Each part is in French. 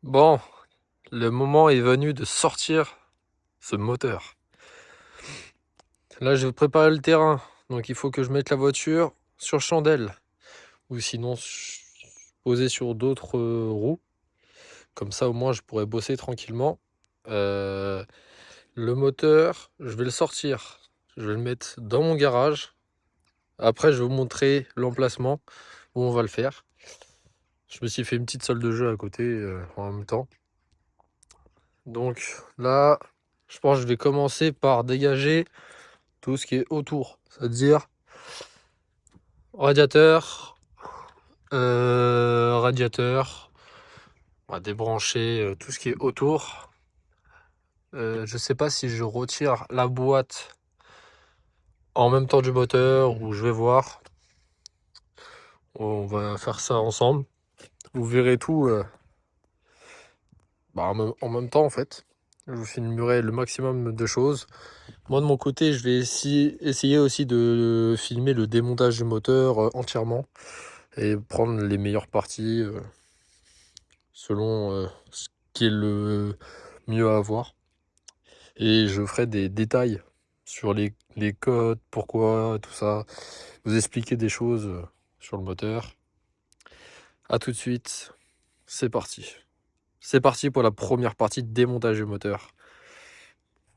Bon, le moment est venu de sortir ce moteur. Là, je vais préparer le terrain, donc il faut que je mette la voiture sur chandelle, ou sinon posée sur d'autres roues. Comme ça, au moins, je pourrais bosser tranquillement. Euh, le moteur, je vais le sortir. Je vais le mettre dans mon garage. Après, je vais vous montrer l'emplacement où on va le faire. Je me suis fait une petite salle de jeu à côté en même temps. Donc là, je pense que je vais commencer par dégager tout ce qui est autour, c'est-à-dire radiateur, radiateur, on va débrancher tout ce qui est autour. Je sais pas si je retire la boîte en même temps du moteur ou je vais voir. On va faire ça ensemble. Vous verrez tout en même temps en fait. Je vous filmerai le maximum de choses. Moi de mon côté, je vais essayer aussi de filmer le démontage du moteur entièrement et prendre les meilleures parties selon ce qui est le mieux à avoir. Et je ferai des détails sur les codes, pourquoi, tout ça. Vous expliquer des choses sur le moteur. A tout de suite, c'est parti. C'est parti pour la première partie de démontage du moteur.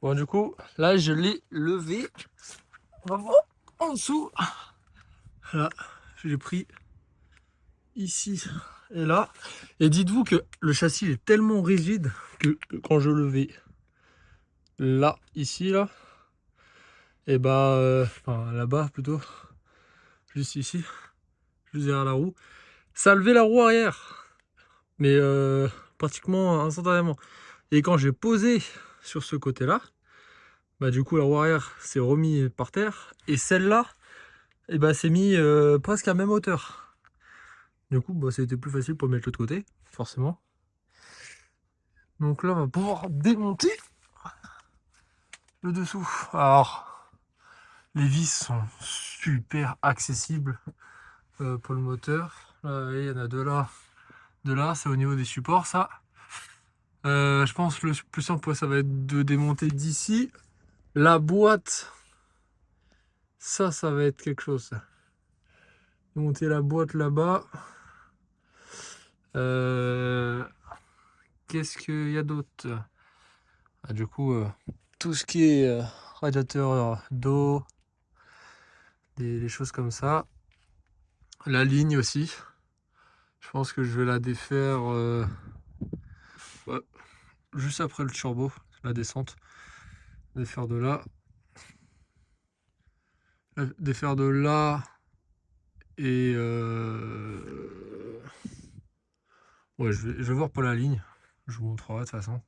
Bon du coup, là je l'ai levé. On va voir en dessous. Là, j'ai pris ici et là. Et dites-vous que le châssis est tellement rigide que quand je le vais là, ici, là, et bah, enfin là-bas plutôt, juste ici, juste derrière la roue, ça a levé la roue arrière, mais pratiquement instantanément. Et quand j'ai posé sur ce côté-là, bah du coup la roue arrière s'est remis par terre, et celle-là, et bah s'est mis presque à même hauteur. Du coup, bah, c'était plus facile pour mettre l'autre côté, forcément. Donc là, on va pouvoir démonter le dessous. Alors, les vis sont super accessibles pour le moteur. Là, il y en a deux là, c'est au niveau des supports, ça. Je pense que le plus simple, ça va être de démonter d'ici. La boîte, ça va être quelque chose. Ça. Démonter la boîte là-bas. Qu'est-ce qu'il y a d'autre? Du coup, tout ce qui est radiateur d'eau, des choses comme ça. La ligne aussi. Je pense que je vais la défaire ouais, juste après le turbo, la descente. Défaire de là. Défaire de là. Et ouais, je vais voir pour la ligne. Je vous montrerai de toute façon.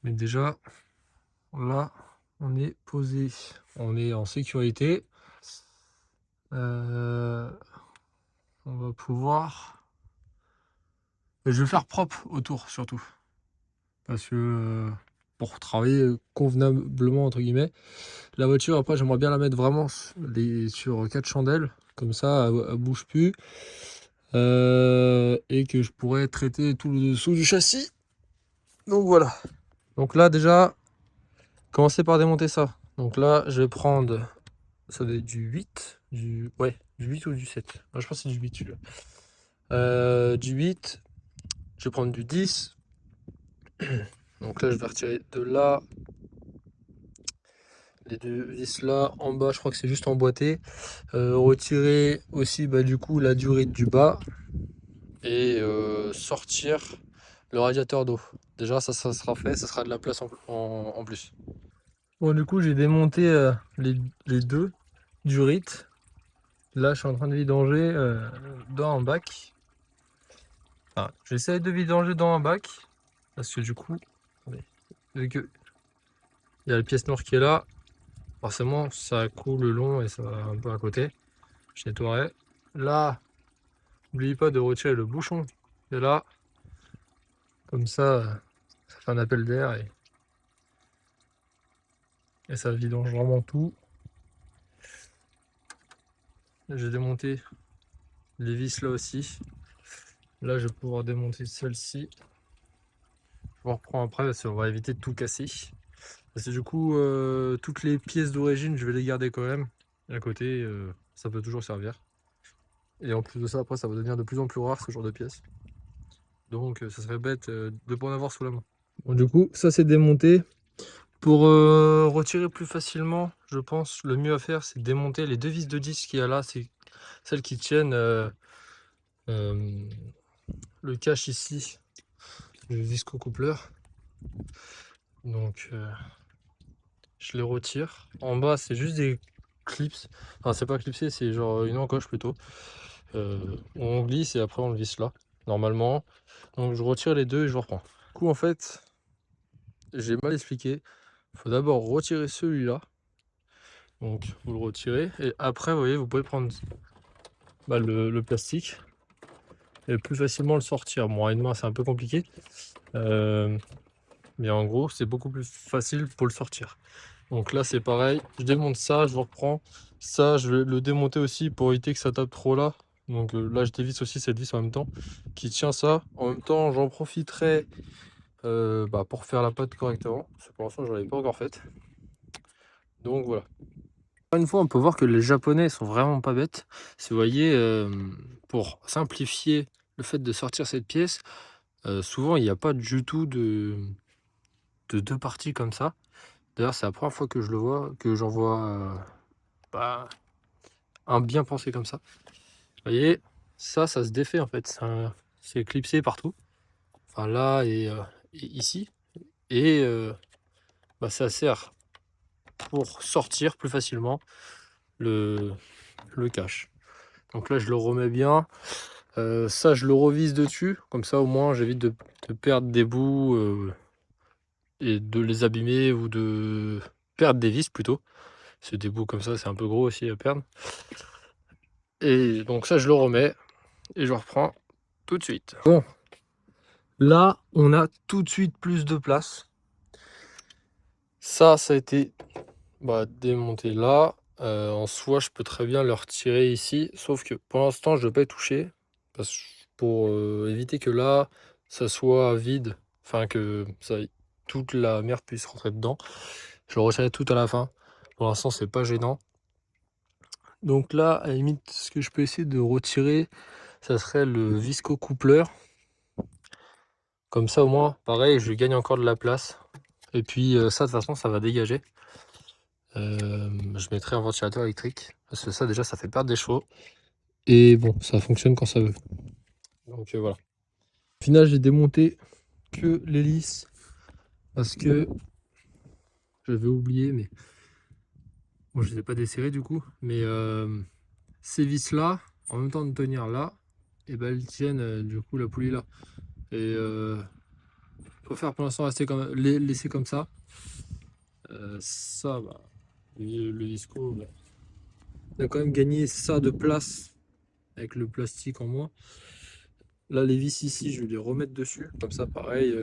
Mais déjà, là, on est posé. On est en sécurité. On va pouvoir... Je vais faire propre autour, surtout. Parce que pour travailler convenablement, entre guillemets, la voiture, après, j'aimerais bien la mettre vraiment sur 4 chandelles. Comme ça, elle bouge plus. Et que je pourrais traiter tout le dessous du châssis. Donc voilà. Donc là, déjà, commencer par démonter ça. Donc là, je vais prendre... Ça doit être du 8. Ouais, du 8 ou du 7. Non, je pense que c'est du 8 celui-là. Du 8. Je vais prendre du 10. Donc là, je vais retirer de là. Les deux vis là. En bas, je crois que c'est juste emboîté. Retirer aussi, bah, du coup, la durite du bas. Et sortir le radiateur d'eau. Déjà, ça sera fait. Ça sera de la place en plus. Bon, du coup, j'ai démonté les deux durites. Là, je suis en train de vidanger dans un bac. Enfin, j'essaie de vidanger dans un bac. Parce que du coup, attendez, vu que il y a la pièce noire qui est là, forcément, ça coule le long et ça va un peu à côté. Je nettoierai. Là, n'oubliez pas de retirer le bouchon qui est là. Comme ça fait un appel d'air et ça vidange vraiment tout. J'ai démonté les vis là aussi. Là, je vais pouvoir démonter celle-ci. Je reprends après, parce qu'on va éviter de tout casser. Parce que du coup, toutes les pièces d'origine, je vais les garder quand même. À côté, ça peut toujours servir. Et en plus de ça, après, ça va devenir de plus en plus rare ce genre de pièces. Donc, ça serait bête de ne pas en avoir sous la main. Bon, du coup, ça c'est démonté. Pour retirer plus facilement, je pense, le mieux à faire, c'est démonter les deux vis de 10 qu'il y a là. C'est celles qui tiennent le cache ici du visco-coupleur. Donc, je les retire. En bas, c'est juste des clips. Enfin, c'est pas clipsé, c'est genre une encoche plutôt. On glisse et après on le visse là, normalement. Donc, je retire les deux et je reprends. Du coup, en fait, j'ai mal expliqué. Il faut d'abord retirer celui-là. Donc, vous le retirez. Et après, vous voyez, vous pouvez prendre le plastique et plus facilement le sortir. Bon, à une main, c'est un peu compliqué. Mais en gros, c'est beaucoup plus facile pour le sortir. Donc là, c'est pareil. Je démonte ça, je reprends. Ça, je vais le démonter aussi pour éviter que ça tape trop là. Donc là, je dévisse aussi cette vis en même temps qui tient ça. En même temps, j'en profiterai pour faire la pâte correctement. Parce que pour l'instant, je ne l'avais pas encore faite. Donc voilà. Une fois, on peut voir que les Japonais sont vraiment pas bêtes. Si vous voyez, pour simplifier le fait de sortir cette pièce, souvent il n'y a pas du tout de deux parties comme ça. D'ailleurs, c'est la première fois que je le vois, que j'en vois bah, un bien pensé comme ça. Vous voyez, ça se défait en fait. C'est clipsé partout. Enfin là et ici. Et ça sert pour sortir plus facilement le cache. Donc là, je le remets bien. Ça, je le revise dessus. Comme ça, au moins, j'évite de perdre des bouts et de les abîmer ou de perdre des vis plutôt. C'est des bouts comme ça, c'est un peu gros aussi à perdre. Et donc ça, je le remets et je reprends tout de suite. Bon, là, on a tout de suite plus de place. Ça a été démonté là. En soi, je peux très bien le retirer ici. Sauf que pour l'instant, je ne vais pas y toucher. Pour éviter que là, ça soit vide. Enfin, que toute la merde puisse rentrer dedans. Je le retirerai tout à la fin. Pour l'instant, c'est pas gênant. Donc là, à la limite, ce que je peux essayer de retirer, ça serait le visco coupleur. Comme ça, au moins, pareil, je gagne encore de la place. Et puis ça, de toute façon, ça va dégager. Je mettrai un ventilateur électrique. Parce que ça, déjà, ça fait perdre des chevaux. Et bon, ça fonctionne quand ça veut. Donc voilà. Au final, j'ai démonté que l'hélice. Parce que j'avais oublié, mais bon, je ne les ai pas desserrés du coup. Mais ces vis-là, en même temps de tenir là, et ben elles tiennent du coup la poulie là. Et faut faire pour l'instant laisser comme ça. Ça, le visco, il a quand même gagné ça de place avec le plastique en moins. Là, les vis ici, je vais les remettre dessus. Comme ça, pareil,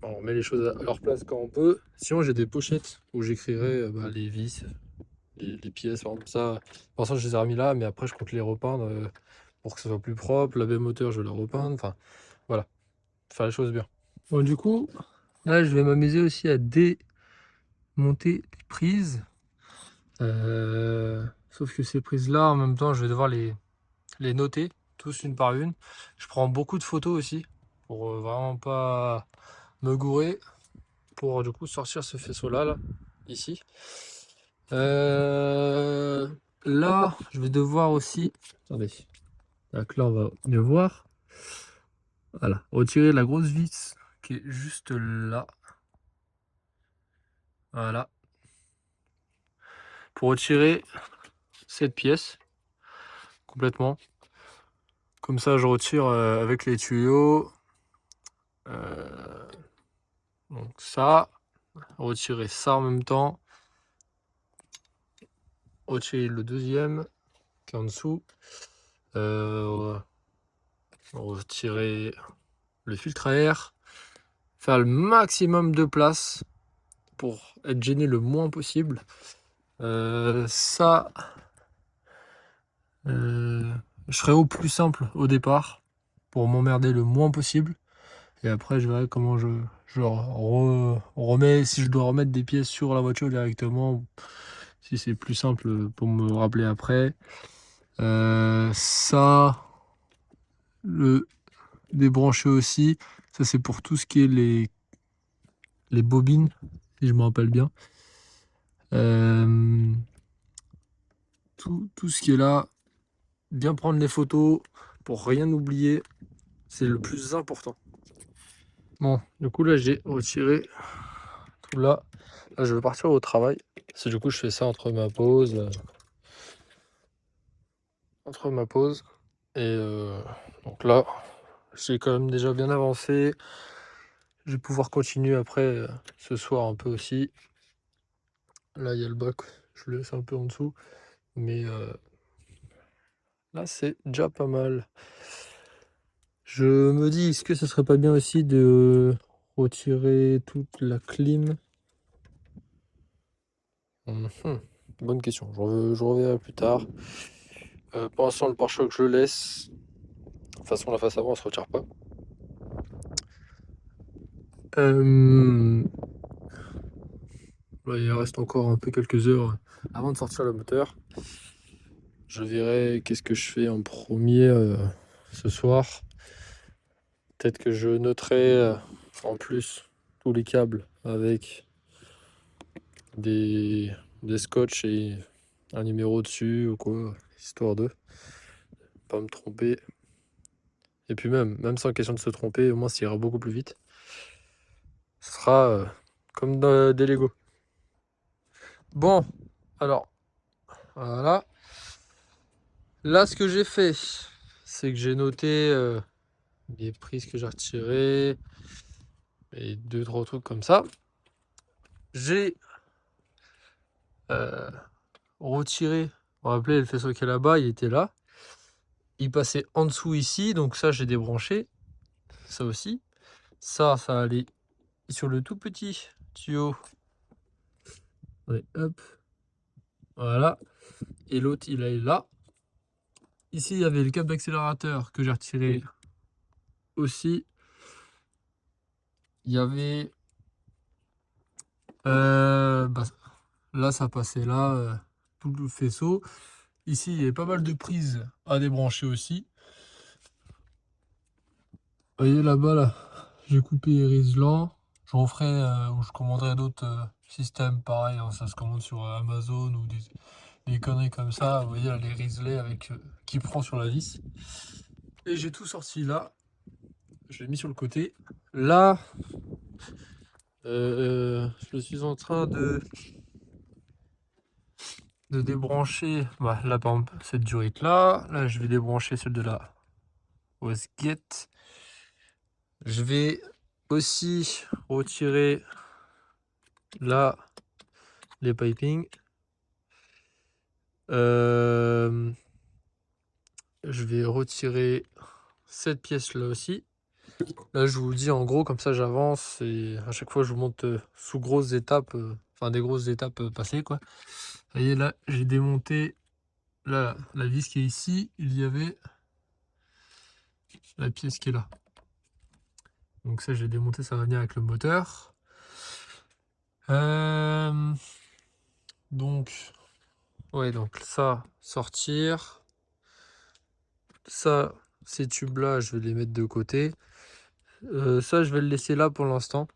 on met les choses à leur place quand on peut. Sinon, j'ai des pochettes où j'écrirai les vis, les pièces, par exemple ça. Pour l'instant, je les ai remis là, mais après, je compte les repeindre pour que ce soit plus propre. La baie moteur, je vais la repeindre. Enfin, voilà, faire les choses bien. Bon, du coup, là, je vais m'amuser aussi à démonter les prises. Sauf que ces prises-là, en même temps, je vais devoir les noter, tous une par une. Je prends beaucoup de photos aussi, pour vraiment pas me gourer, pour du coup sortir ce faisceau-là, là, ici. Là, je vais devoir aussi... Attendez. Donc là, on va mieux voir. Voilà, retirer la grosse vis qui est juste là. Voilà. Pour retirer cette pièce complètement. Comme ça, je retire avec les tuyaux. Donc ça, retirer ça en même temps. Retirer le deuxième qui est en dessous. Retirer le filtre à air. Faire le maximum de place pour être gêné le moins possible. Ça, Je ferai au plus simple au départ pour m'emmerder le moins possible. Et après, je verrai comment je remets, si je dois remettre des pièces sur la voiture directement, si c'est plus simple pour me rappeler après. Ça, le débrancher aussi. Ça, c'est pour tout ce qui est les bobines, si je me rappelle bien. Tout ce qui est là, bien prendre les photos pour rien oublier, c'est le plus important. Bon, du coup là j'ai retiré tout là. Là je vais partir au travail. C'est du coup je fais ça entre ma pause et donc là j'ai quand même déjà bien avancé. Je vais pouvoir continuer après ce soir un peu aussi. Là il y a le bac, je le laisse un peu en dessous, mais là c'est déjà pas mal. Je me dis, est-ce que ce serait pas bien aussi de retirer toute la clim? Mhm. Bonne question, je reverrai plus tard. Pour l'instant, le pare-choc, je le laisse. De toute façon, la face avant, elle se retire pas. Là, il reste encore un peu quelques heures avant de sortir le moteur. Je verrai qu'est-ce que je fais en premier ce soir. Peut-être que je noterai en plus tous les câbles avec des, des scotch et un numéro dessus ou quoi, histoire de pas me tromper. Et puis même sans question de se tromper, au moins ça ira beaucoup plus vite. Ce sera comme des Lego. Bon, alors, voilà. Là, ce que j'ai fait, c'est que j'ai noté les prises que j'ai retirées et deux, trois trucs comme ça. J'ai retiré, vous vous rappelez, le faisceau qui est là-bas, il était là. Il passait en dessous ici, donc ça, j'ai débranché. Ça aussi. Ça allait sur le tout petit tuyau. Ouais, hop. Voilà. Et l'autre, il est là. Ici, il y avait le câble d'accélérateur que j'ai retiré aussi. Il y avait... bah, là, ça passait là, tout le faisceau. Ici, il y avait pas mal de prises à débrancher aussi. Vous voyez là-bas, là, j'ai coupé les riselants. Je referai ou je commanderai d'autres systèmes pareils. Hein, ça se commande sur Amazon ou des conneries comme ça. Vous voyez là, les riselets avec qui prend sur la vis. Et j'ai tout sorti là. Je l'ai mis sur le côté. Là, je suis en train de débrancher là par exemple cette durite là. Là je vais débrancher celle de la wastegate. Je vais aussi retirer là les pipings. Je vais retirer cette pièce là aussi. Là je vous dis en gros comme ça j'avance et à chaque fois je vous montre sous grosses étapes, enfin des grosses étapes passées quoi. Vous voyez là j'ai démonté là, la vis qui est ici, il y avait la pièce qui est là. Donc ça, j'ai démonté, ça va venir avec le moteur. Donc, ouais, donc ça, sortir. Ça, ces tubes-là, je vais les mettre de côté. Ça, je vais le laisser là pour l'instant.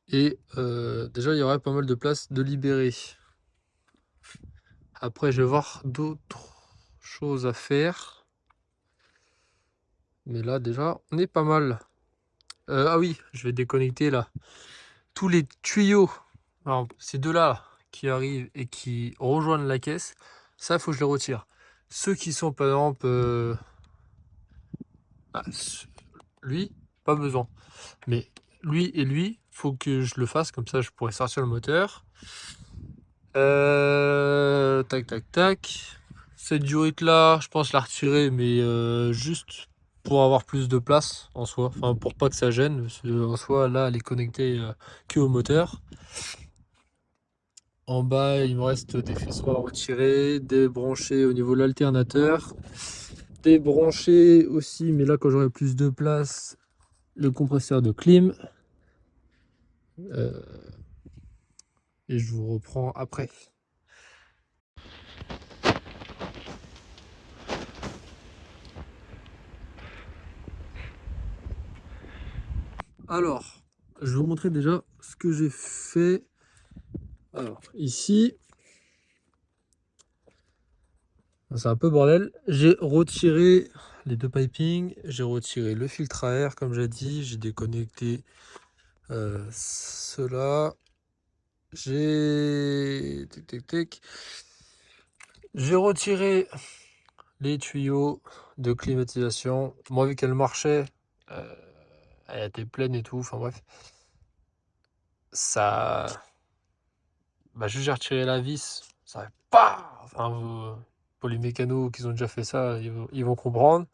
Et déjà, il y aurait pas mal de place de libérer. Après, je vais voir d'autres choses à faire. Mais là, déjà, on est pas mal. Ah oui, je vais déconnecter là. Tous les tuyaux, alors, ces deux-là qui arrivent et qui rejoignent la caisse, ça, il faut que je les retire. Ceux qui sont, par exemple, lui, pas besoin. Mais lui et lui, faut que je le fasse, comme ça, je pourrais sortir le moteur. Tac, tac, tac. Cette durite-là, je pense la retirer, mais juste pour avoir plus de place en soi. Enfin, pour pas que ça gêne. Parce que, en soi, là, elle est connectée que au moteur. En bas, il me reste des faisceaux à retirer, des branchés au niveau de l'alternateur, des branchés aussi, mais là quand j'aurai plus de place, le compresseur de clim. Euh, et je vous reprends après. Alors, je vais vous montrer déjà ce que j'ai fait. Alors, ici, c'est un peu bordel. J'ai retiré les deux pipings, j'ai retiré le filtre à air, comme j'ai dit, j'ai déconnecté cela. J'ai J'ai retiré les tuyaux de climatisation. Moi, vu qu'elle marchait, euh, elle était pleine et tout. Enfin bref, ça, bah, juste j'ai retiré la vis. Ça fait pas. Enfin, pour les mécanos qui ont déjà fait ça, ils vont comprendre.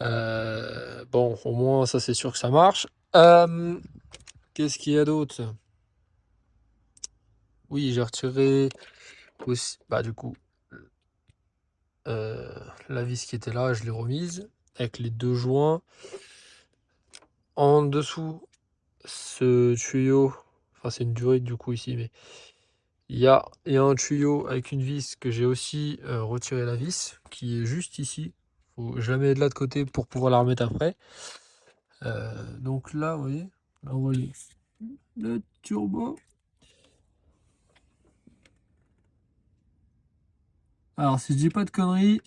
Bon, au moins ça c'est sûr que ça marche. Qu'est-ce qu'il y a d'autre? Oui, j'ai retiré aussi. Bah du coup, la vis qui était là, je l'ai remise avec les deux joints. En dessous, ce tuyau, enfin c'est une durite du coup ici, mais il y a un tuyau avec une vis que j'ai aussi retiré la vis, qui est juste ici. Je la mets de là de côté pour pouvoir la remettre après. Donc là, vous voyez, là on voit le turbo. Alors si je dis pas de conneries,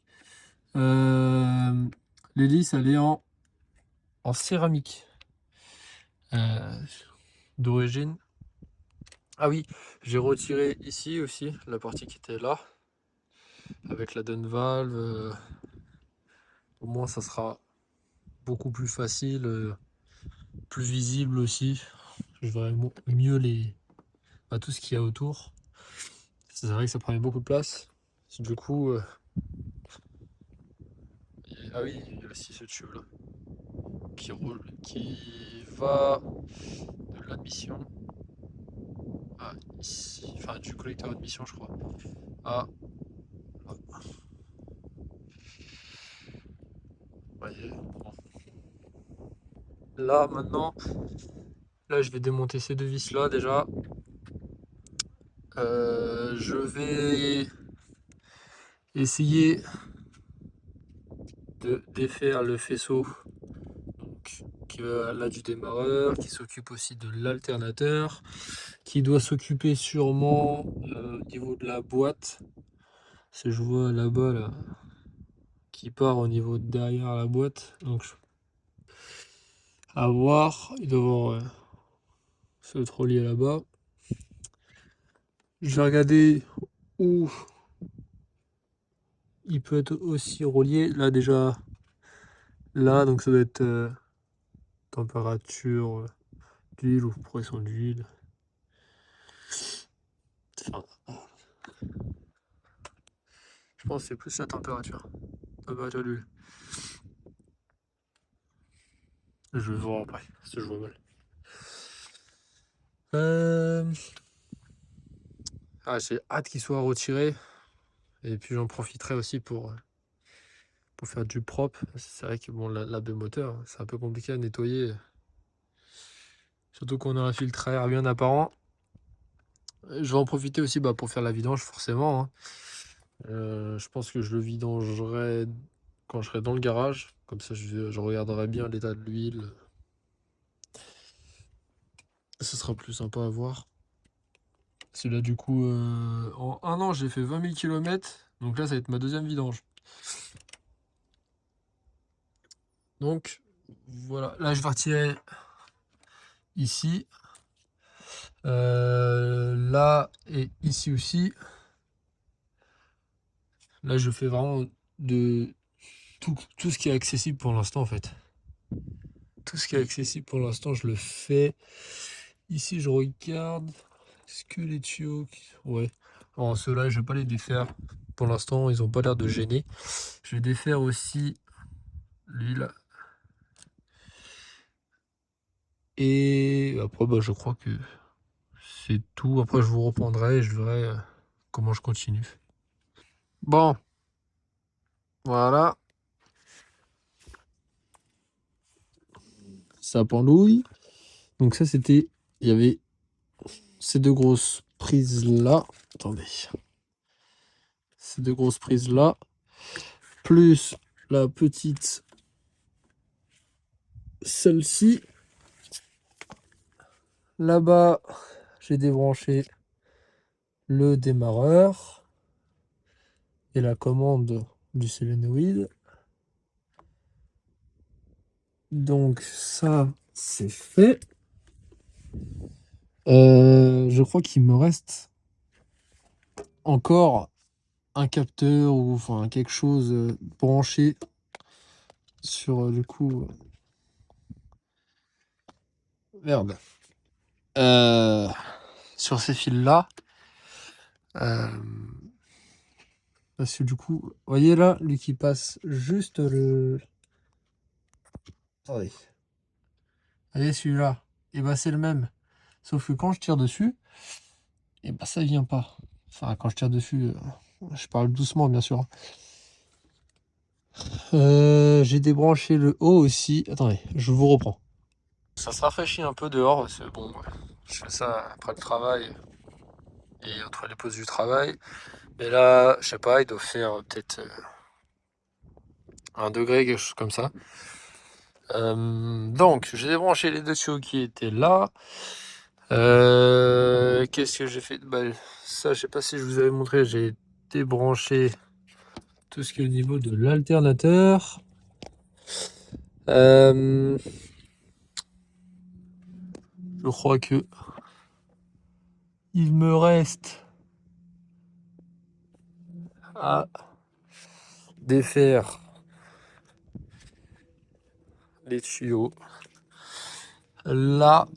l'hélice elle est en céramique euh, d'origine. Ah oui, j'ai retiré ici aussi la partie qui était là avec la Dunn valve. Au moins ça sera beaucoup plus facile, plus visible aussi. Je verrai mieux tout ce qu'il y a autour. C'est vrai que ça prenait beaucoup de place. Du coup, ah oui, il y a aussi ce tuyau là qui roule, qui va de l'admission à ici, enfin du collecteur d'admission, je crois, à là. Voyez, bon. Là maintenant, là je vais démonter ces deux vis là déjà. Je vais essayer de défaire le faisceau donc, qui va là du démarreur, qui s'occupe aussi de l'alternateur, qui doit s'occuper sûrement au niveau de la boîte. Si je vois là-bas là, qui part au niveau de derrière la boîte, donc à voir, il doit y avoir ce trollier là-bas. Je vais regarder où il peut être aussi relié. Là déjà, là, donc ça doit être température d'huile ou pression d'huile. Enfin, je pense que c'est plus la température. Température d'huile. Je vais voir après, si je vois mal. Ah, j'ai hâte qu'il soit retiré. Et puis j'en profiterai aussi pour faire du propre. C'est vrai que bon, la moteur, c'est un peu compliqué à nettoyer. Surtout qu'on a un filtre à air bien apparent. Je vais en profiter aussi bah, pour faire la vidange, forcément, hein. Je pense que je le vidangerai quand je serai dans le garage. Comme ça, je regarderai bien l'état de l'huile. Ce sera plus sympa à voir. C'est là, du coup, en un an, j'ai fait 20 000 km. Donc là, ça va être ma deuxième vidange. Donc, voilà. Là, je vais retirer ici. Là et ici aussi. Là, je fais vraiment de tout ce qui est accessible pour l'instant, en fait. Tout ce qui est accessible pour l'instant, je le fais. Ici, je regarde. Est-ce que les tuyaux... Ouais. Alors, ceux-là, je vais pas les défaire. Pour l'instant, ils ont pas l'air de gêner. Je vais défaire aussi l'huile. Et après, bah, je crois que c'est tout. Après, je vous reprendrai et je verrai comment je continue. Bon, voilà. Ça pendouille. Donc ça, c'était... Il y avait ces deux grosses prises-là. Attendez. Ces deux grosses prises-là. Plus la petite... Celle-ci. Là-bas, j'ai débranché le démarreur et la commande du solénoïde. Donc ça, c'est fait. Je crois qu'il me reste encore un capteur ou enfin quelque chose branché sur le coup. Merde. Sur ces fils-là. Parce que du coup, vous voyez là, lui qui passe juste le... Attendez. Vous voyez celui-là, et bah c'est le même. Sauf que quand je tire dessus, et bah ça vient pas. Enfin, quand je tire dessus, je parle doucement bien sûr. J'ai débranché le haut aussi. Attendez, je vous reprends. Ça se rafraîchit un peu dehors, c'est bon. Ouais. Je fais ça après le travail et entre les pauses du travail. Mais là, je sais pas, il doit faire peut-être 1 degré, quelque chose comme ça. Donc, j'ai débranché les deux tuyaux qui étaient là. Qu'est-ce que j'ai fait? Bah, ça, je sais pas si je vous avais montré, j'ai débranché tout ce qui est au niveau de l'alternateur. Je crois que il me reste à défaire les tuyaux. Là,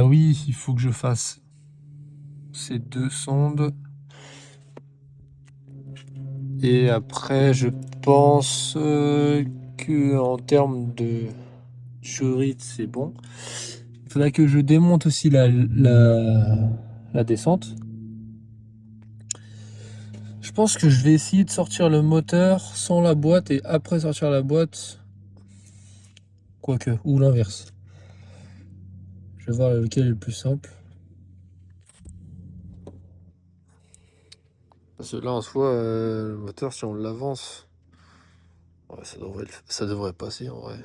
oui, il faut que je fasse ces deux sondes. Et après, je pense que en termes de chorite, c'est bon. Il faudrait que je démonte aussi la descente. Je pense que je vais essayer de sortir le moteur sans la boîte et après sortir la boîte. Quoique, ou l'inverse. Je vais voir lequel est le plus simple. Parce que là, en soi, le moteur, si on l'avance, ouais, ça devrait passer en vrai.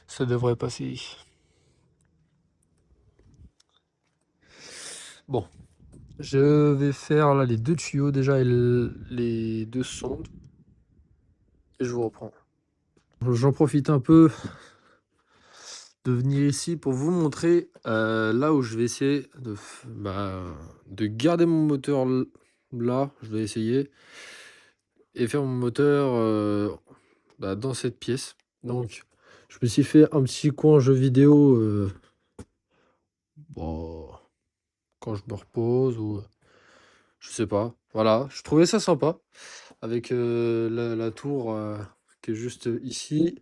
Ça devrait passer. Bon, je vais faire là les deux tuyaux déjà et les deux sondes. Et je vous reprends. J'en profite un peu de venir ici pour vous montrer là où je vais essayer de garder mon moteur là. Je vais essayer et faire mon moteur dans cette pièce. Donc, je me suis fait un petit coin jeu vidéo bon, quand je me repose ou je sais pas. Voilà, je trouvais ça sympa avec la tour qui est juste ici.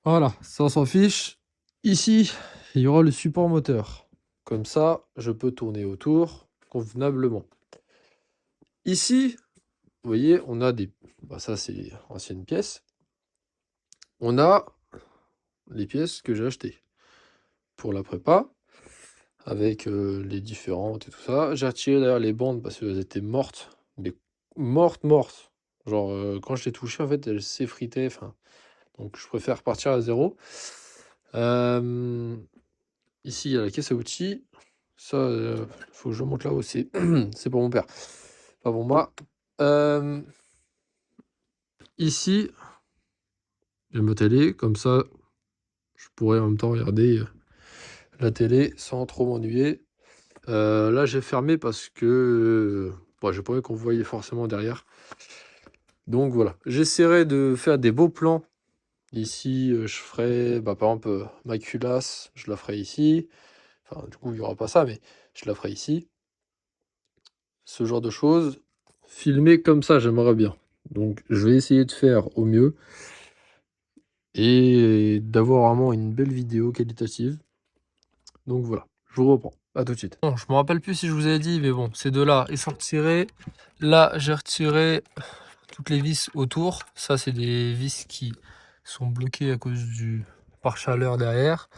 Voilà, ça on s'en fiche. Ici, il y aura le support moteur. Comme ça, je peux tourner autour convenablement. Ici, vous voyez, on a des... Bah, ça, c'est ancienne pièce. On a les pièces que j'ai achetées pour la prépa, avec les différentes et tout ça. J'ai retiré d'ailleurs les bandes parce qu'elles étaient mortes. Mais mortes, mortes. Genre, quand je les touchais, en fait, elles s'effritaient. Enfin, donc, je préfère partir à zéro. Ici, il y a la caisse à outils. Ça, faut que je monte là-haut. C'est pour mon père, pas pour moi. Ici, j'ai ma télé. Comme ça, je pourrais en même temps regarder la télé sans trop m'ennuyer. Là, j'ai fermé parce que bon, j'ai pas envie qu'on voyait forcément derrière. Donc voilà, j'essaierai de faire des beaux plans. Ici, je ferai, par exemple, ma culasse, je la ferai ici. Enfin, du coup, il n'y aura pas ça, mais je la ferai ici. Ce genre de choses. Filmer comme ça, j'aimerais bien. Donc, je vais essayer de faire au mieux. et d'avoir vraiment une belle vidéo qualitative. Donc voilà, je vous reprends. À tout de suite. Bon, je me rappelle plus si je vous avais dit, mais bon, ces deux-là, ils sont retirés. Là, j'ai retiré toutes les vis autour. Ça, c'est des vis qui sont bloquées à cause du pare-chaleur derrière.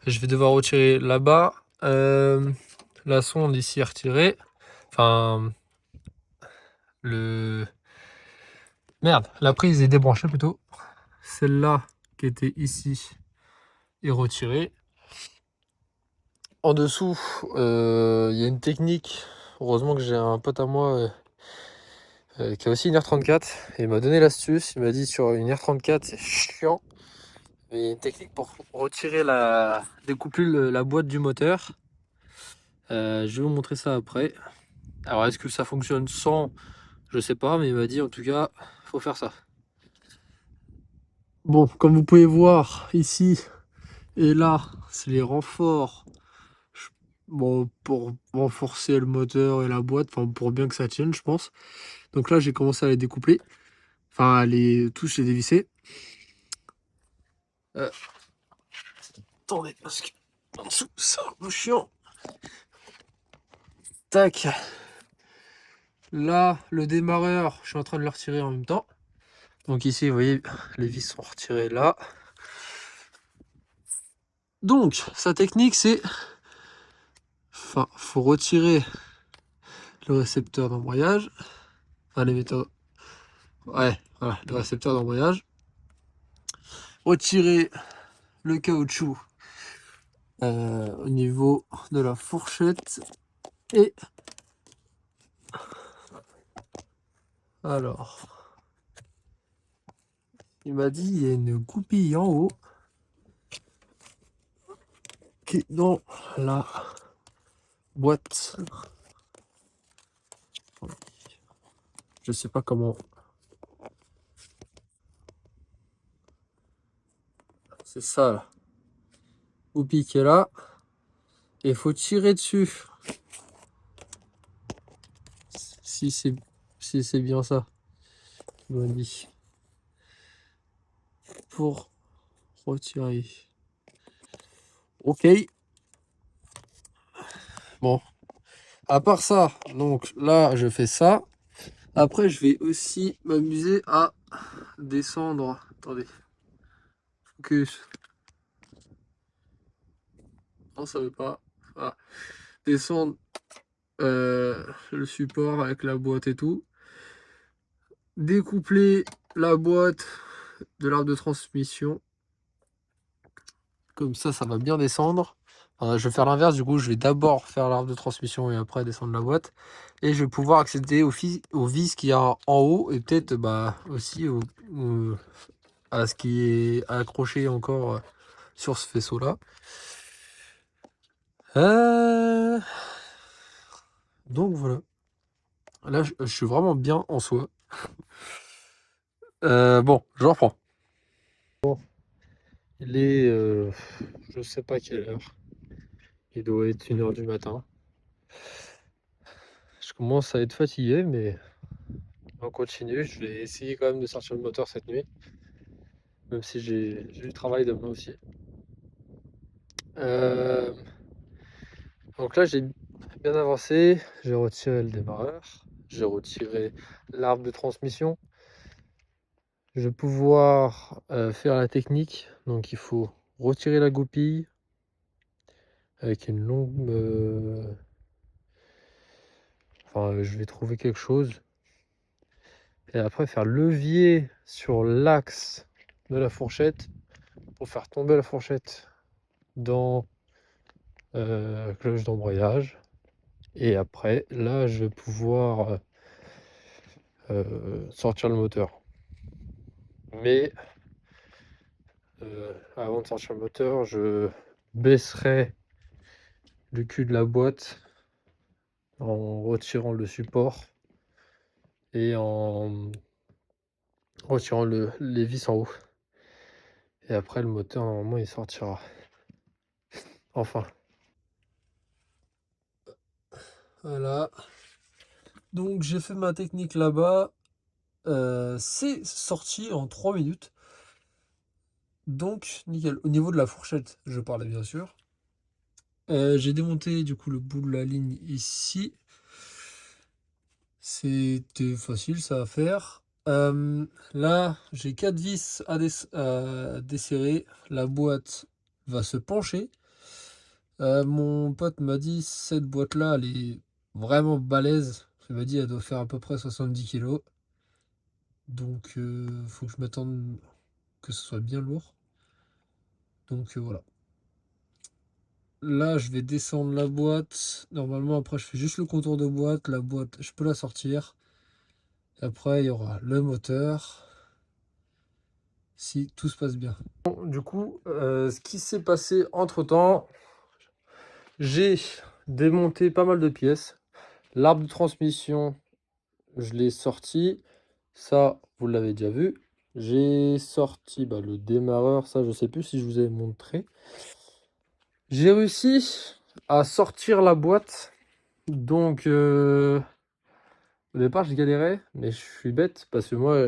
Je vais devoir retirer là-bas. La sonde ici est retirée. Enfin, le... Merde, la prise est débranchée plutôt. Celle-là, qui était ici, est retirée. En dessous, il y a une technique. Heureusement que j'ai un pote à moi qui a aussi une R34. Et il m'a donné l'astuce. Il m'a dit sur une R34, c'est chiant. Mais il y a une technique pour retirer découper la boîte du moteur. Je vais vous montrer ça après. Alors, est-ce que ça fonctionne sans? Je sais pas, mais il m'a dit en tout cas, faut faire ça. Bon, comme vous pouvez voir ici et là, c'est les renforts. Bon, pour renforcer le moteur et la boîte, enfin pour bien que ça tienne, je pense. Donc là, j'ai commencé à les découpler. Enfin, tous les dévisser. Attendez, parce que en dessous, c'est un peu chiant. Tac. Là, le démarreur, je suis en train de le retirer en même temps. Donc ici, vous voyez, les vis sont retirées là. Donc, sa technique, c'est... Enfin, faut retirer le récepteur d'embrayage. Enfin, l'émetteur... Ouais, voilà, le récepteur d'embrayage. Retirer le caoutchouc au niveau de la fourchette. Et... Alors... Il m'a dit il y a une goupille en haut qui est dans la boîte. Je sais pas comment. C'est ça là. Goupille qui est là. Et il faut tirer dessus. Si c'est bien ça. Il m'a dit. Pour retirer. Ok. Bon. À part ça, donc là je fais ça. Après je vais aussi m'amuser à descendre. Attendez. Focus. Non, ça veut pas. Ah. Descendre le support avec la boîte et tout. Découpler la boîte de l'arbre de transmission. Comme ça va bien descendre. Je vais faire l'inverse, du coup je vais d'abord faire l'arbre de transmission et après descendre la boîte. Et je vais pouvoir accéder aux vis qu'il y a en haut et peut-être aussi à ce qui est accroché encore sur ce faisceau là. Donc voilà. Là je suis vraiment bien en soi. Bon, je reprends. Bon, il est je sais pas quelle heure. Il doit être 1h du matin. Je commence à être fatigué, mais on continue. Je vais essayer quand même de sortir le moteur cette nuit. Même si j'ai du travail demain aussi. Donc là, j'ai bien avancé. J'ai retiré le démarreur. J'ai retiré l'arbre de transmission. Je vais pouvoir faire la technique. Donc il faut retirer la goupille avec une longue... Enfin, je vais trouver quelque chose. Et après, faire levier sur l'axe de la fourchette pour faire tomber la fourchette dans cloche d'embrayage. Et après, là, je vais pouvoir sortir le moteur. Mais avant de sortir le moteur, je baisserai le cul de la boîte en retirant le support et en retirant les vis en haut. Et après, le moteur, normalement, il sortira. Enfin. Voilà. Donc, j'ai fait ma technique là-bas. C'est sorti en 3 minutes. Donc, nickel. Au niveau de la fourchette, je parlais bien sûr. J'ai démonté du coup le bout de la ligne ici. C'était facile ça à faire. Là, j'ai 4 vis à desserrer. La boîte va se pencher. Mon pote m'a dit cette boîte-là, elle est vraiment balèze. Il m'a dit elle doit faire à peu près 70 kilos. Donc, faut que je m'attende que ce soit bien lourd. Donc voilà. Là, je vais descendre la boîte. Normalement, après, je fais juste le contour de boîte. La boîte, je peux la sortir. Après, il y aura le moteur. Si tout se passe bien. Bon, du coup, ce qui s'est passé entre-temps, j'ai démonté pas mal de pièces. L'arbre de transmission, je l'ai sorti. Ça, vous l'avez déjà vu. J'ai sorti le démarreur. Ça, je sais plus si je vous ai montré. J'ai réussi à sortir la boîte. Donc, au départ, je galérais, mais je suis bête parce que moi,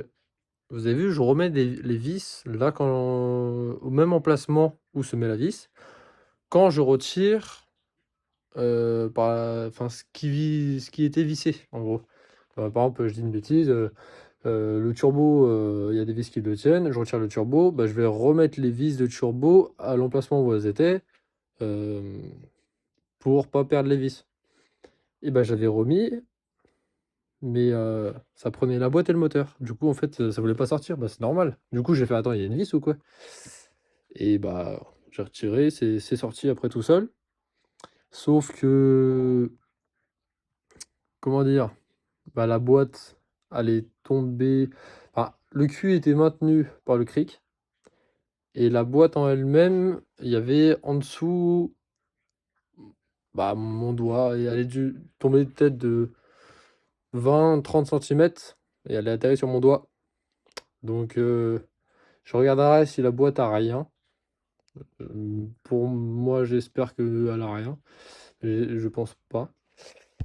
vous avez vu, je remets les vis là quand au même emplacement où se met la vis. Quand je retire, enfin ce qui était vissé en gros. Par exemple, je dis une bêtise, le turbo, il y a des vis qui le tiennent, je retire le turbo, je vais remettre les vis de turbo à l'emplacement où elles étaient, hem, pour pas perdre les vis. Et j'avais remis, mais ça prenait la boîte et le moteur. Du coup, en fait, ça voulait pas sortir. C'est normal. Du coup, j'ai fait: «Attends, il y a une vis ou quoi?» Et j'ai retiré, c'est sorti après tout seul. Sauf que, comment dire? La boîte, elle est tombée, enfin, le cul était maintenu par le cric et la boîte en elle-même, il y avait en dessous, mon doigt et elle a dû tomber peut-être de 20-30 centimètres et elle est atterrie sur mon doigt. Donc je regarderai si la boîte a rien. Pour moi, j'espère qu'elle a rien, mais je pense pas.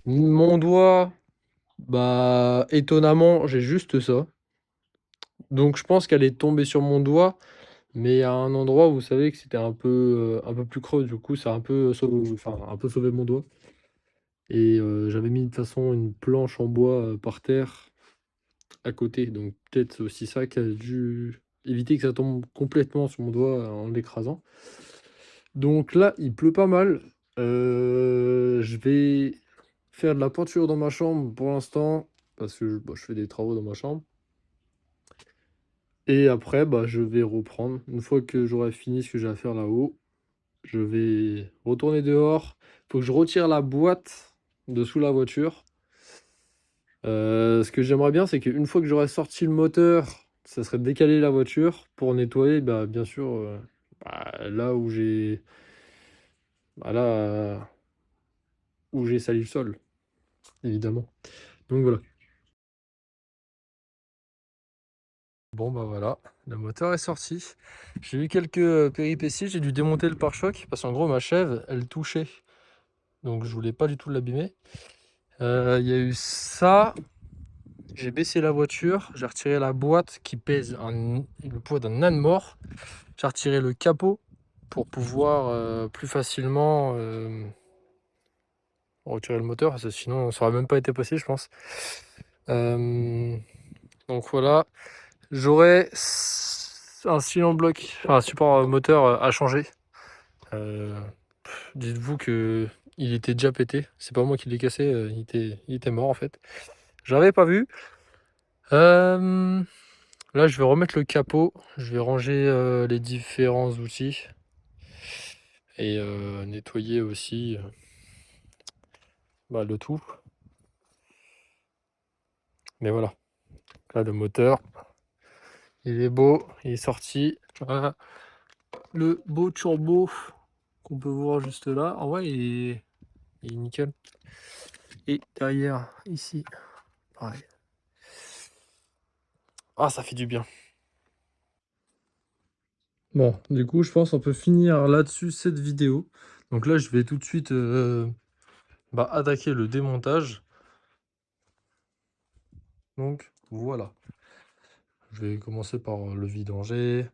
Mon doigt, étonnamment, j'ai juste ça. Donc je pense qu'elle est tombée sur mon doigt, mais à un endroit où vous savez que c'était un peu plus creux, du coup ça a un peu sauvé mon doigt et j'avais mis de toute façon une planche en bois, par terre à côté, donc peut-être aussi ça qui a dû éviter que ça tombe complètement sur mon doigt en l'écrasant. Donc là, il pleut pas mal. Je vais faire de la peinture dans ma chambre pour l'instant parce que je fais des travaux dans ma chambre et après, je vais reprendre. Une fois que j'aurai fini ce que j'ai à faire là-haut, je vais retourner dehors. Faut que je retire la boîte de sous la voiture. Ce que j'aimerais bien, c'est qu'une fois que j'aurai sorti le moteur, ça serait de décaler la voiture pour nettoyer, bien sûr, là où là où j'ai sali le sol, évidemment. Donc voilà. Bon voilà, le moteur est sorti. J'ai eu quelques, péripéties, j'ai dû démonter le pare-choc parce qu'en gros ma chèvre, elle touchait, donc je voulais pas du tout l'abîmer. Il y a eu ça, j'ai baissé la voiture, j'ai retiré la boîte qui pèse le poids d'un âne mort. J'ai retiré le capot pour pouvoir, plus facilement, retirer le moteur parce que sinon ça aurait même pas été possible je pense. Hem, donc voilà. J'aurais un cylindre bloc, enfin un support, moteur, à changer. Heu, dites-vous que il était déjà pété. C'est pas moi qui l'ai cassé, il était mort en fait. J'avais pas vu. Hem, là je vais remettre le capot, je vais ranger, les différents outils et nettoyer aussi, le tout. Mais voilà, là le moteur, il est beau, il est sorti. Voilà, le beau turbo qu'on peut voir juste là. En vrai il est nickel. Et derrière, ici, pareil. Ah, ça fait du bien. Bon, du coup, je pense on peut finir là-dessus cette vidéo. Donc là, je vais tout de suite attaquer le démontage. Donc voilà. Je vais commencer par le vidanger.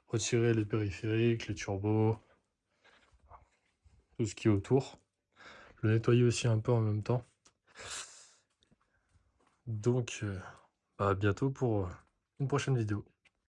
retirer les périphériques, les turbos, tout ce qui est autour. Le nettoyer aussi un peu en même temps. Donc, à bientôt pour une prochaine vidéo.